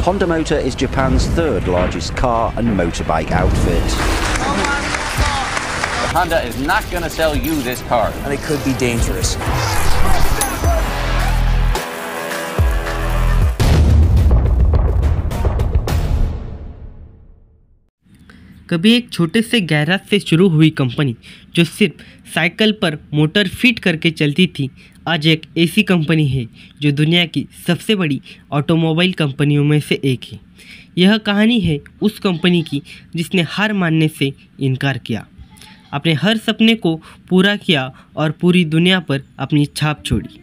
Honda Motor is Japan's third largest car and motorbike outfit. Honda is not going to sell you this car. And it could be dangerous. कभी एक छोटे से garage से शुरू हुई company जो सिर्फ साइकिल पर मोटर फिट करके चलती थी, आज एक ऐसी कंपनी है जो दुनिया की सबसे बड़ी ऑटोमोबाइल कंपनियों में से एक है। यह कहानी है उस कंपनी की जिसने हार मानने से इनकार किया, अपने हर सपने को पूरा किया और पूरी दुनिया पर अपनी छाप छोड़ी।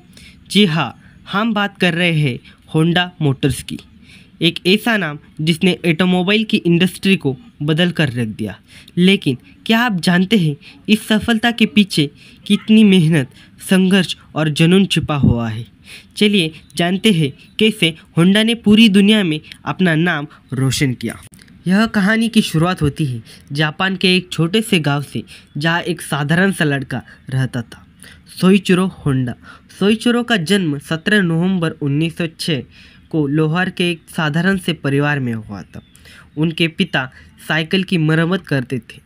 जी हाँ, हम बात कर रहे हैं होंडा मोटर्स की, एक ऐसा नाम जिसने ऑटोमोबाइल की इंडस्ट्री को बदल कर रख दिया। लेकिन क्या आप जानते हैं इस सफलता के पीछे कितनी मेहनत, संघर्ष और जुनून छिपा हुआ है? चलिए जानते हैं कैसे होंडा ने पूरी दुनिया में अपना नाम रोशन किया। यह कहानी की शुरुआत होती है जापान के एक छोटे से गांव से, जहां एक साधारण सा लड़का रहता था, सोइचिरो होंडा। सोइचिरो का जन्म 17 नवंबर 1906 को लोहार के एक साधारण से परिवार में हुआ था। उनके पिता साइकिल की मरम्मत करते थे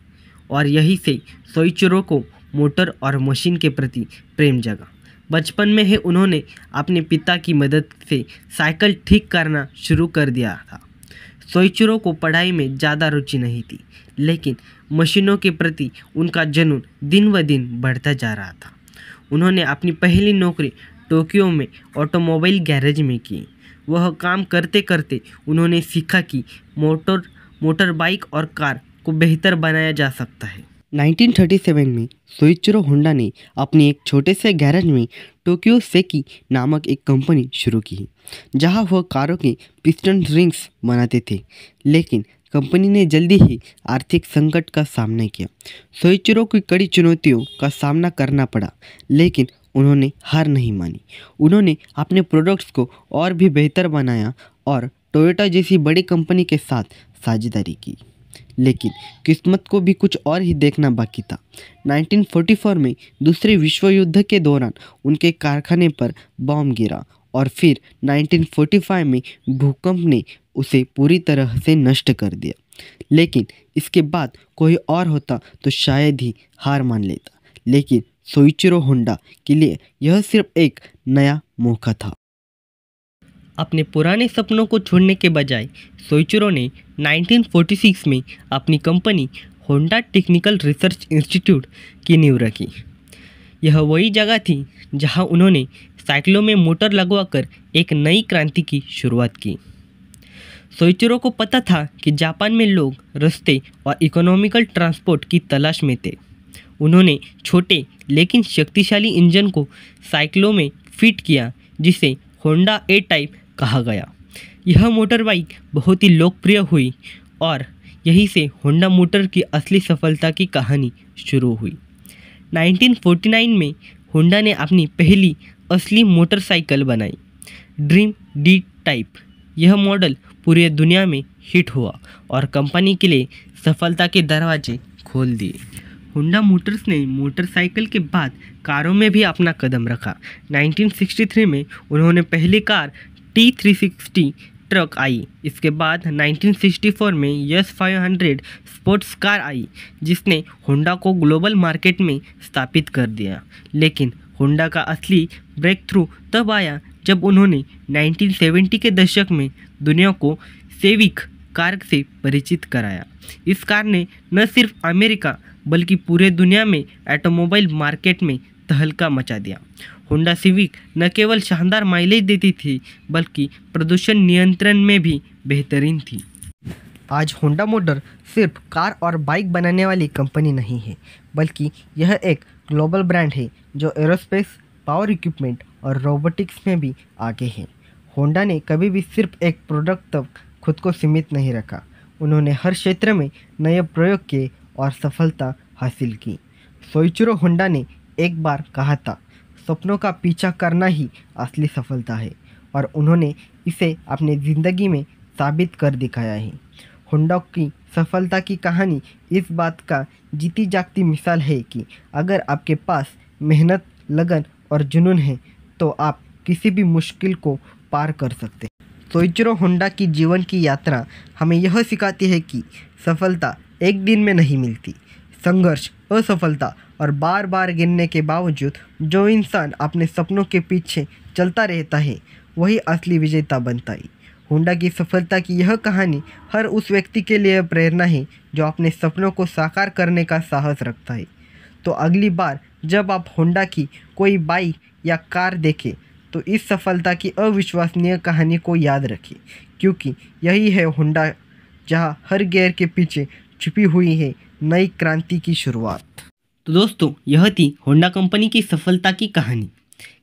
और यहीं से सोइचिरो को मोटर और मशीन के प्रति प्रेम जगा। बचपन में ही उन्होंने अपने पिता की मदद से साइकिल ठीक करना शुरू कर दिया था। सोइचिरो को पढ़ाई में ज़्यादा रुचि नहीं थी, लेकिन मशीनों के प्रति उनका जुनून दिन ब दिन बढ़ता जा रहा था। उन्होंने अपनी पहली नौकरी टोक्यो में ऑटोमोबाइल गैरेज में की। वह काम करते करते उन्होंने सीखा कि मोटर बाइक और कार को बेहतर बनाया जा सकता है। 1937 में सोइचिरो होंडा ने अपने एक छोटे से गैरेज में टोक्यो सेकी नामक एक कंपनी शुरू की, जहां वह कारों के पिस्टन रिंग्स बनाते थे। लेकिन कंपनी ने जल्दी ही आर्थिक संकट का सामना किया। सोइचिरो को कड़ी चुनौतियों का सामना करना पड़ा, लेकिन उन्होंने हार नहीं मानी। उन्होंने अपने प्रोडक्ट्स को और भी बेहतर बनाया और टोयोटा जैसी बड़ी कंपनी के साथ साझेदारी की। लेकिन किस्मत को भी कुछ और ही देखना बाकी था। 1944 में दूसरे विश्व युद्ध के दौरान उनके कारखाने पर बम गिरा और फिर 1945 में भूकंप ने उसे पूरी तरह से नष्ट कर दिया। लेकिन इसके बाद कोई और होता तो शायद ही हार मान लेता, लेकिन सोइचिरो होंडा के लिए यह सिर्फ एक नया मौका था। अपने पुराने सपनों को छोड़ने के बजाय सोइचिरो ने 1946 में अपनी company Honda technical research institute की नींव रखी। यह वही जगह थी जहां उन्होंने साइकिलों में मोटर लगवाकर एक नई क्रांति की शुरुआत की। सोइचिरो को पता था कि जापान में लोग रास्ते और इकोनॉमिकल ट्रांसपोर्ट की तलाश में थे। उन्होंने छोटे लेकिन शक्तिशाली इंजन को साइकिलों में फिट किया, जिसे होंडा ए टाइप कहा गया। यह मोटर बाइक बहुत ही लोकप्रिय हुई और यहीं से होंडा मोटर की असली सफलता की कहानी शुरू हुई। 1949 में होंडा ने अपनी पहली असली मोटरसाइकिल बनाई, ड्रीम डी टाइप। यह मॉडल पूरी दुनिया में हिट हुआ और कंपनी के लिए सफलता के दरवाजे खोल दिए। होंडा मोटर्स ने मोटरसाइकिल के बाद कारों में भी अपना कदम रखा। 1963 में उन्होंने पहली कार T360 ट्रक आई। इसके बाद 1964 में यस 500 स्पोर्ट्स कार आई, जिसने होंडा को ग्लोबल मार्केट में स्थापित कर दिया। लेकिन होंडा का असली ब्रेक थ्रू तब आया जब उन्होंने 1970 के दशक में दुनिया को सेविक कार से परिचित कराया। इस कार ने न सिर्फ अमेरिका बल्कि पूरे दुनिया में ऑटोमोबाइल मार्केट में तहलका मचा दिया। होंडा सिविक न केवल शानदार माइलेज देती थी, बल्कि प्रदूषण नियंत्रण में भी बेहतरीन थी। आज होंडा मोटर सिर्फ कार और बाइक बनाने वाली कंपनी नहीं है, बल्कि यह एक ग्लोबल ब्रांड है जो एरोस्पेस, पावर इक्विपमेंट और रोबोटिक्स में भी आगे है। होंडा ने कभी भी सिर्फ एक प्रोडक्ट तक खुद को सीमित नहीं रखा। उन्होंने हर क्षेत्र में नए प्रयोग किए और सफलता हासिल की। सोइचिरो होंडा ने एक बार कहा था, सपनों का पीछा करना ही असली सफलता है, और उन्होंने इसे अपनी ज़िंदगी में साबित कर दिखाया है। होंडा की सफलता की कहानी इस बात का जीती जागती मिसाल है कि अगर आपके पास मेहनत, लगन और जुनून है तो आप किसी भी मुश्किल को पार कर सकते हैं। सोइचिरो होंडा की जीवन की यात्रा हमें यह सिखाती है कि सफलता एक दिन में नहीं मिलती। संघर्ष, असफलता और बार बार गिरने के बावजूद जो इंसान अपने सपनों के पीछे चलता रहता है वही असली विजेता बनता है। होंडा की सफलता की यह कहानी हर उस व्यक्ति के लिए प्रेरणा है जो अपने सपनों को साकार करने का साहस रखता है। तो अगली बार जब आप होंडा की कोई बाइक या कार देखें तो इस सफलता की अविश्वसनीय कहानी को याद रखें, क्योंकि यही है होंडा, जहां हर गियर के पीछे छुपी हुई है नई क्रांति की शुरुआत। तो दोस्तों, यह थी होंडा कंपनी की सफलता की कहानी।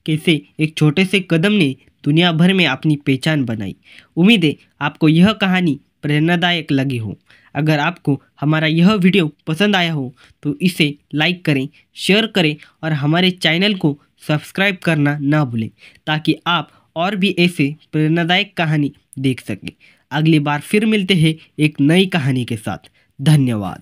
कैसे एक छोटे से कदम ने दुनिया भर में अपनी पहचान बनाई। उम्मीद है आपको यह कहानी प्रेरणादायक लगी हो। अगर आपको हमारा यह वीडियो पसंद आया हो तो इसे लाइक करें, शेयर करें और हमारे चैनल को सब्सक्राइब करना ना भूलें, ताकि आप और भी ऐसे प्रेरणादायक कहानी देख सकें। अगली बार फिर मिलते हैं एक नई कहानी के साथ। धन्यवाद।